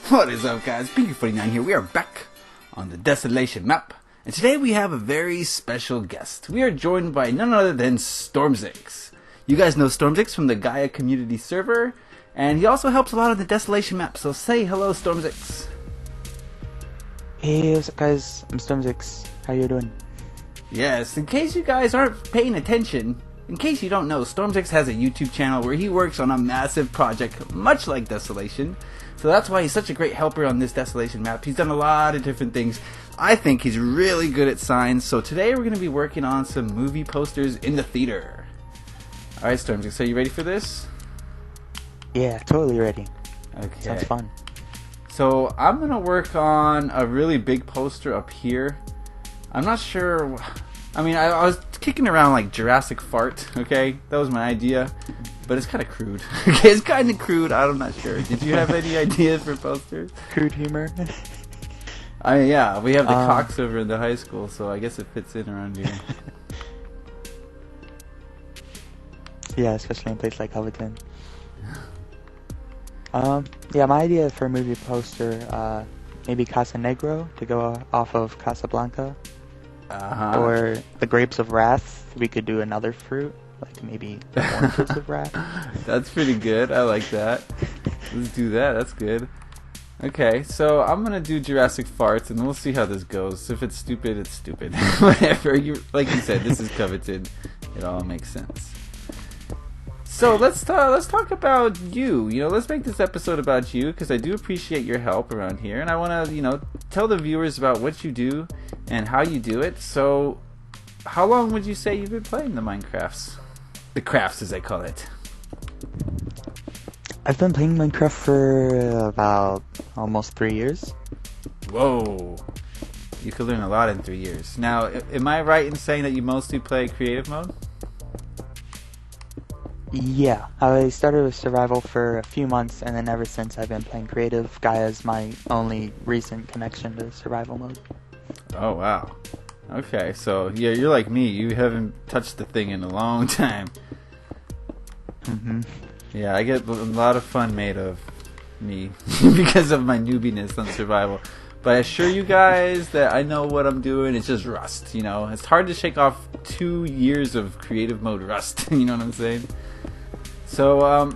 What is up, guys? Beancrew49 here. We are back on the Desolation Map, and today we have a very special guest. We are joined by none other than Stormzix. You guys know Stormzix from the Gaia community server, and he also helps a lot on the Desolation Map, so say hello, Stormzix. Hey, what's up, guys? I'm Stormzix. How you doing? Yes, in case you guys aren't paying attention, in case you don't know, Stormzix has a YouTube channel where he works on a massive project, much like Desolation. So that's why he's such a great helper on this Desolation Map. He's done a lot of different things. I think he's really good at signs. So today we're going to be working on some movie posters in the theater. Alright, Stormzix, so you ready for this? Yeah, totally ready. Okay. Sounds fun. So I'm going to work on a really big poster up here. I'm not sure... I mean, I was kicking around like Jurassic Fart, okay? That was my idea. But it's kind of crude. Okay, it's kind of crude. I'm not sure. Did you have any ideas for posters? Crude humor. I mean, yeah, we have the cocks over in the high school, so I guess it fits in around here. Yeah, especially in a place like Coveton. Yeah, my idea for a movie poster, maybe Casa Negro to go off of Casablanca. Or the Grapes of Wrath. We could do another fruit, like maybe the Oranges of Wrath. That's pretty good. I like that. Let's do that. That's good. Okay, so I'm gonna do Jurassic Farts, and we'll see how this goes. If it's stupid, it's stupid. Whatever. Like you said, this is Coveton. It all makes sense. So let's talk about you. You know, let's make this episode about you because I do appreciate your help around here, and I want to, tell the viewers about what you do and how you do it. So, how long would you say you've been playing the Minecrafts? The crafts, as I call it. I've been playing Minecraft for about almost 3 years. Whoa. You could learn a lot in 3 years. Now, am I right in saying that you mostly play creative mode? Yeah, I started with survival for a few months, and then ever since I've been playing creative. Gaia is my only recent connection to survival mode. Oh, wow. Okay, so yeah, you're like me. You haven't touched the thing in a long time. Mm-hmm. Yeah, I get a lot of fun made of me because of my newbiness on survival. But I assure you guys that I know what I'm doing. It's just rust, It's hard to shake off 2 years of creative mode rust, you know what I'm saying? So,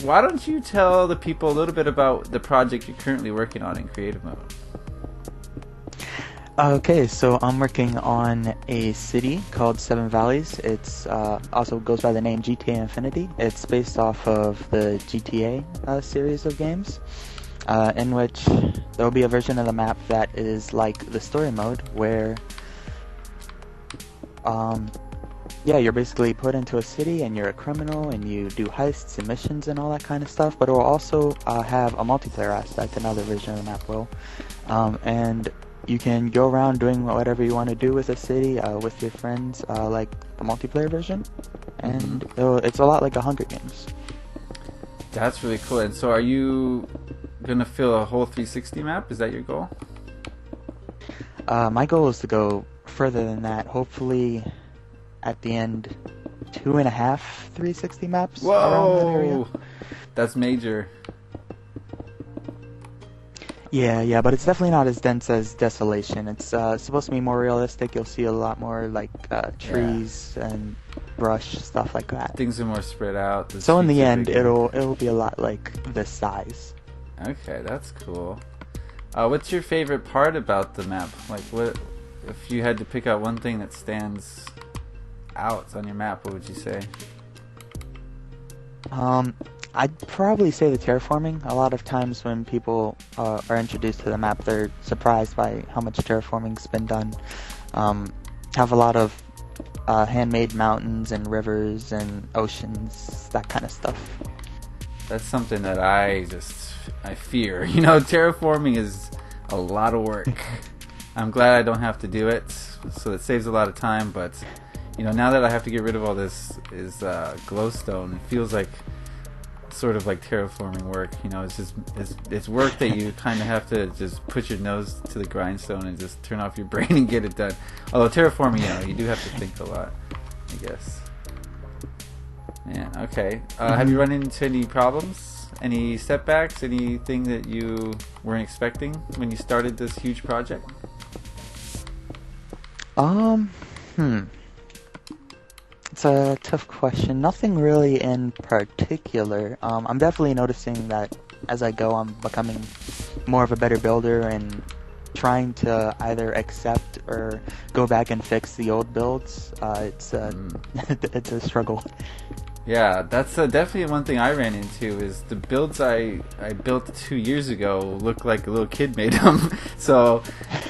why don't you tell the people a little bit about the project you're currently working on in creative mode? Okay, so I'm working on a city called Seven Valleys. It's also goes by the name GTA Infinity. It's based off of the GTA series of games, in which there will be a version of the map that is like the story mode, where you're basically put into a city and you're a criminal and you do heists and missions and all that kind of stuff. But it will also have a multiplayer aspect. Another version of the map will, and you can go around doing whatever you want to do with the city with your friends, like the multiplayer version, and it's a lot like a Hunger Games. That's really cool. And so are you gonna fill a whole 360 map? Is that your goal? My goal is to go further than that. Hopefully, at the end, 2.5 360 maps. Whoa! Around that area. That's major. Yeah, but it's definitely not as dense as Desolation. It's supposed to be more realistic. You'll see a lot more like trees and brush, stuff like that. Things are more spread out. So in the end, it'll be a lot like this size. Okay, that's cool. What's your favorite part about the map? Like, what if you had to pick out one thing that stands out on your map? What would you say? I'd probably say the terraforming. A lot of times when people are introduced to the map, they're surprised by how much terraforming's been done. Have a lot of handmade mountains and rivers and oceans, that kind of stuff. That's something that I fear. Terraforming is a lot of work. I'm glad I don't have to do it, so it saves a lot of time, but now that I have to get rid of all this glowstone, it feels like sort of like terraforming work. It's work that you kind of have to just put your nose to the grindstone and just turn off your brain and get it done. Although terraforming, you do have to think a lot, I guess. Man, okay. Have you run into any problems Any setbacks? Anything that you weren't expecting when you started this huge project? It's a tough question. Nothing really in particular. I'm definitely noticing that as I go, I'm becoming more of a better builder and trying to either accept or go back and fix the old builds. It's a struggle. Yeah, that's definitely one thing I ran into is the builds I built 2 years ago look like a little kid made them. So,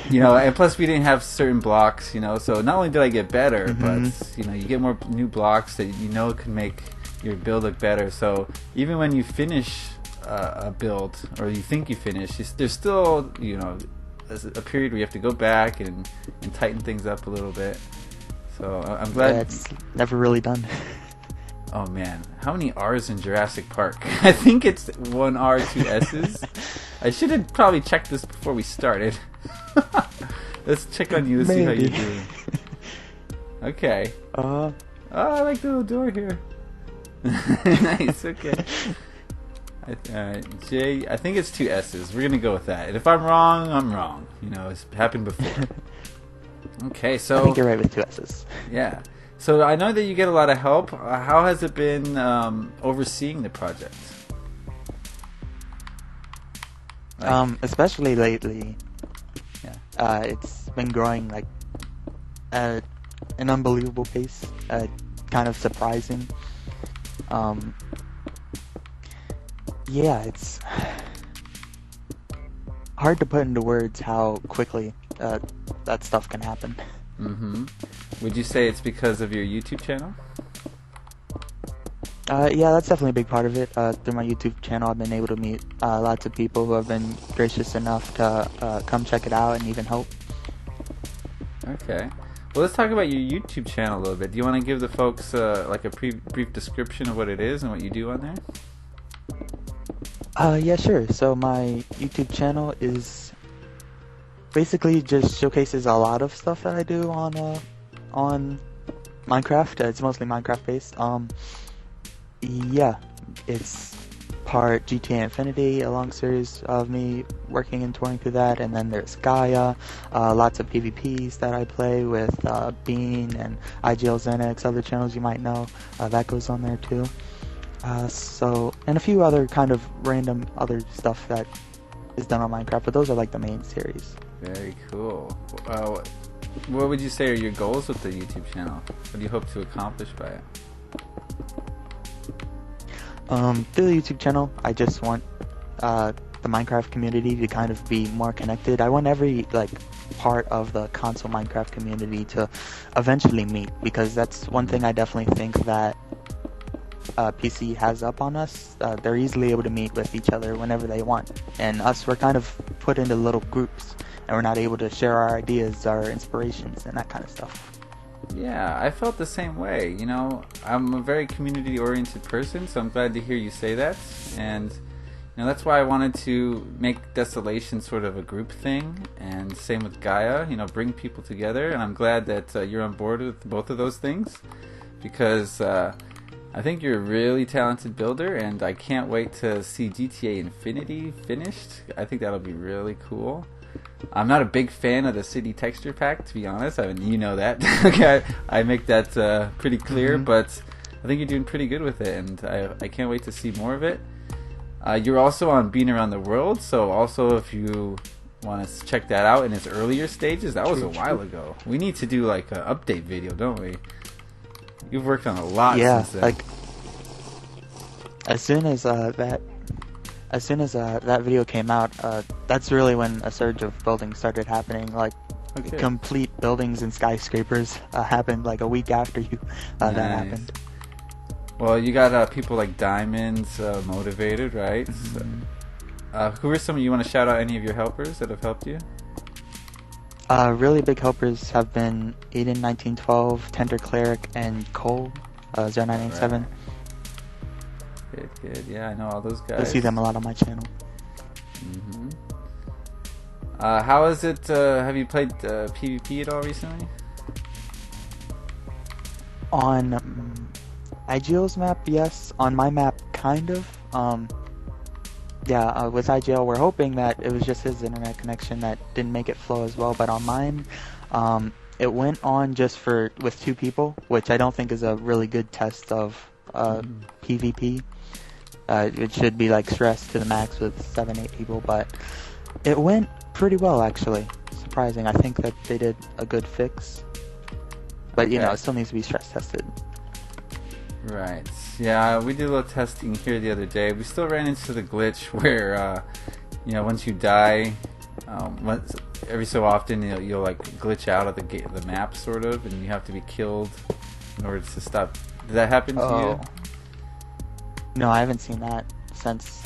and plus we didn't have certain blocks, so not only did I get better, but, you get more new blocks that can make your build look better. So even when you finish a build, or you think you finish, there's still, a period where you have to go back and tighten things up a little bit. So I'm glad. Yeah, it's never really done. Oh man, how many R's in Jurassic Park? I think it's 1 R, 2 S's. I should have probably checked this before we started. Let's check on you to see how you're doing. Okay. Oh, I like the little door here. Nice, okay. J, I think it's 2 S's. We're going to go with that. And if I'm wrong, I'm wrong. It's happened before. Okay, so... I think you're right with 2 S's. Yeah. So I know that you get a lot of help. How has it been overseeing the project? Especially lately. Yeah. It's been growing like at an unbelievable pace. Kind of surprising. Yeah, it's hard to put into words how quickly that stuff can happen. Mm-hmm. Would you say it's because of your YouTube channel? Yeah, that's definitely a big part of it. Through my YouTube channel, I've been able to meet lots of people who have been gracious enough to come check it out and even help. Okay. Well, let's talk about your YouTube channel a little bit. Do you want to give the folks like a brief description of what it is and what you do on there? Yeah, sure. So my YouTube channel is basically just showcases a lot of stuff that I do on Minecraft. It's mostly Minecraft based. Yeah, it's part GTA Infinity, a long series of me working and touring through that, and then there's Gaia, lots of PvPs that I play with Bean and IGL Xenix, other channels you might know, that goes on there too. And a few other kind of random other stuff that is done on Minecraft, but those are like the main series. Very cool. What would you say are your goals with the YouTube channel? What do you hope to accomplish by it? Through the YouTube channel, I just want the Minecraft community to kind of be more connected. I want every part of the console Minecraft community to eventually meet, because that's one thing I definitely think that PC has up on us. They're easily able to meet with each other whenever they want, and us, we're kind of put into little groups, and we're not able to share our ideas, our inspirations, and that kind of stuff. Yeah, I felt the same way. I'm a very community-oriented person, so I'm glad to hear you say that. And that's why I wanted to make Desolation sort of a group thing, and same with Gaia. Bring people together. And I'm glad that you're on board with both of those things, because I think you're a really talented builder, and I can't wait to see GTA Infinity finished. I think that'll be really cool. I'm not a big fan of the city texture pack, to be honest. I mean, you know that. Okay, I make that pretty clear, but I think you're doing pretty good with it, and I can't wait to see more of it. You're also on Being Around the World, so also if you want to check that out in its earlier stages, that was a while ago. We need to do like an update video, don't we? You've worked on a lot since then. Like as soon as that video came out, that's really when a surge of building started happening. Complete buildings and skyscrapers happened like a week after that happened. Well, you got people like Diamonds motivated, right? Mm-hmm. So, who are some of you want to shout out? Any of your helpers that have helped you? Really big helpers have been Eden1912, Tender Cleric, and Cole 0987. Right. Good. Yeah, I know all those guys. You'll see them a lot on my channel. Mm-hmm. How is it? Have you played PvP at all recently? On IGL's map, yes. On my map, kind of. Yeah, with IGL, we're hoping that it was just his internet connection that didn't make it flow as well. But on mine, it went on just with 2 people, which I don't think is a really good test of PvP. It should be like stressed to the max with 7, 8 people, but it went pretty well actually. Surprising. I think that they did a good fix, but you know, it still needs to be stress tested. Right. Yeah, we did a little testing here the other day. We still ran into the glitch where, once you die, every so often you'll like glitch out of the map, sort of, and you have to be killed in order to stop. Did that happen to you? No, I haven't seen that since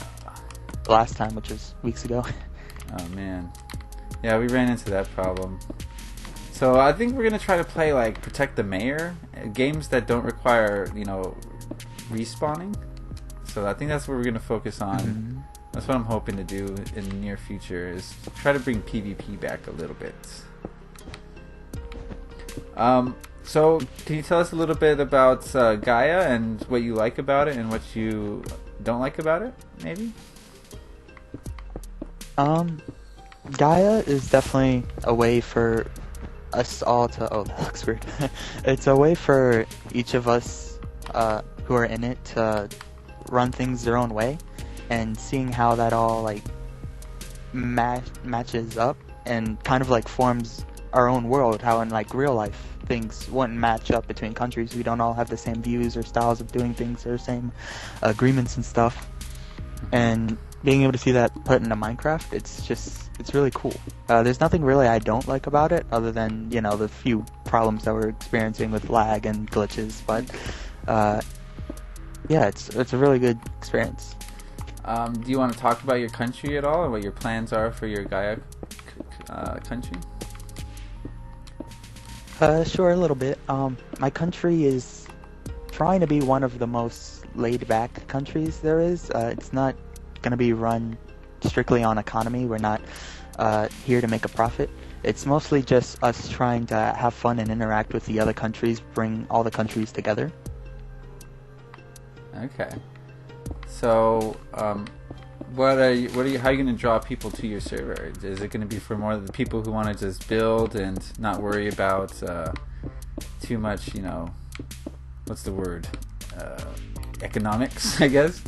the last time, which was weeks ago. Oh man. Yeah, we ran into that problem. So I think we're gonna try to play like Protect the Mayor, games that don't require respawning. So I think that's what we're gonna focus on. Mm-hmm. That's what I'm hoping to do in the near future, is try to bring PvP back a little bit. So can you tell us a little bit about Gaia and what you like about it and what you don't like about it, maybe? Gaia is definitely a way for us all to... Oh, that looks weird. It's a way for each of us who are in it to run things their own way, and seeing how that all like matches up and kind of like forms our own world. How in like real life things wouldn't match up between countries. We don't all have the same views or styles of doing things or same agreements and stuff. And being able to see that put into Minecraft, it's really cool. There's nothing really I don't like about it, other than the few problems that we're experiencing with lag and glitches. But yeah, it's a really good experience. Do you want to talk about your country at all, and what your plans are for your Gaia country? Sure, a little bit. My country is trying to be one of the most laid-back countries there is. It's not going to be run strictly on economy. We're not here to make a profit. It's mostly just us trying to have fun and interact with the other countries, bring all the countries together. Okay. So, how are you going to draw people to your server? Is it going to be for more of the people who want to just build and not worry about too much, what's the word? Economics, I guess?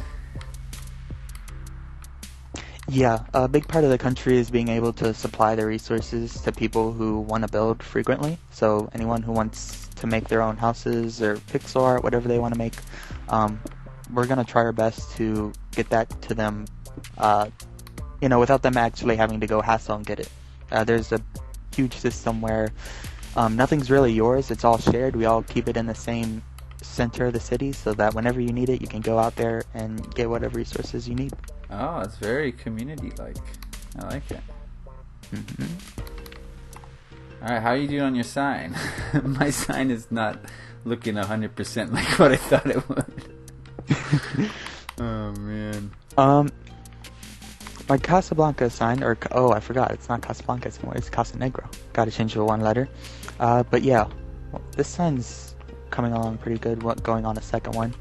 Yeah, a big part of the country is being able to supply the resources to people who want to build frequently. So anyone who wants to make their own houses or pixel art, whatever they want to make, we're going to try our best to get that to them, without them actually having to go hassle and get it. There's a huge system where nothing's really yours, it's all shared. We all keep it in the same center of the city, so that whenever you need it, you can go out there and get whatever resources you need. Oh, it's very community-like. I like it. Mm-hmm. Alright, how are you doing on your sign? My sign is not looking 100% like what I thought it would. Oh, man. My Casablanca sign, I forgot, it's not Casablanca anymore, it's Casa Negro. Gotta change the one letter. But yeah, this sign's coming along pretty good, going on a second one.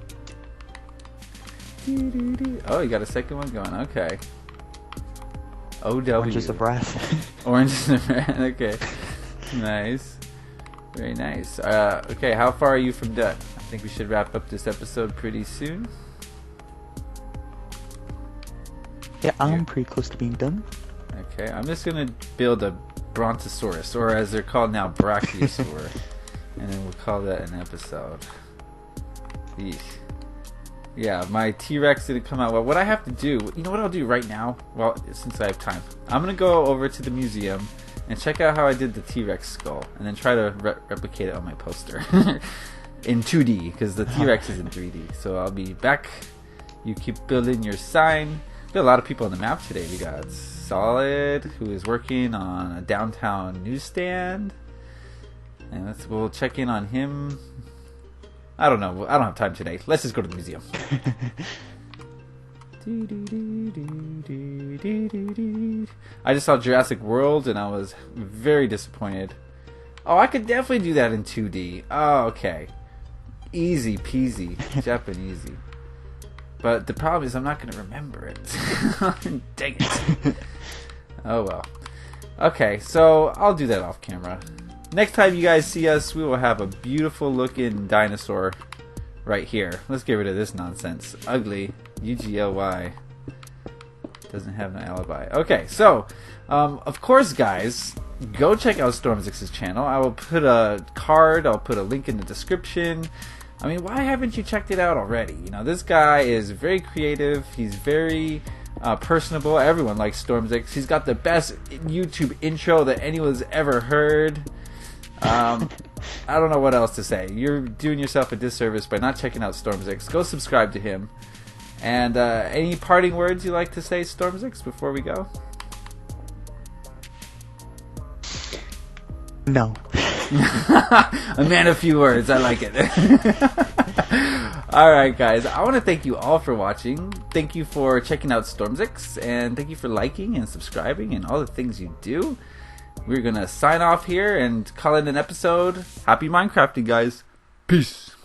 Oh, you got a second one going, okay. OW. Oranges of Wrath. Oranges of Wrath, okay. Nice. Very nice. Okay, how far are you from done? I think we should wrap up this episode pretty soon. Yeah, I'm pretty close to being done. Okay, I'm just gonna build a Brontosaurus, or as they're called now, Brachiosaur. And then we'll call that an episode. Eesh. Yeah, my T-Rex didn't come out well. What I have to do, you know what I'll do right now? Well, since I have time. I'm going to go over to the museum and check out how I did the T-Rex skull. And then try to replicate it on my poster. In 2D, because the T-Rex is in 3D. So I'll be back. You keep building your sign. We got a lot of people on the map today. We got Solid, who is working on a downtown newsstand. And we'll check in on him. I don't know. I don't have time today. Let's just go to the museum. I just saw Jurassic World and I was very disappointed. Oh, I could definitely do that in 2D. Oh, okay. Easy peasy. Japanesey. But the problem is I'm not going to remember it. Dang it. Oh well. Okay, so I'll do that off camera. Next time you guys see us, we will have a beautiful looking dinosaur right here. Let's get rid of this nonsense. Ugly. UGLY. Doesn't have an alibi. Okay, so, of course, guys, go check out Stormzix's channel. I will put a card, I'll put a link in the description. I mean, why haven't you checked it out already? You know, this guy is very creative. He's very personable. Everyone likes Stormzix. He's got the best YouTube intro that anyone's ever heard. I don't know what else to say. You're doing yourself a disservice by not checking out Stormzix. Go subscribe to him. And any parting words you like to say, Stormzix, before we go? No. A man of few words. I like it. Alright, guys. I want to thank you all for watching. Thank you for checking out Stormzix. And thank you for liking and subscribing and all the things you do. We're going to sign off here and call it an episode. Happy Minecrafting, guys. Peace.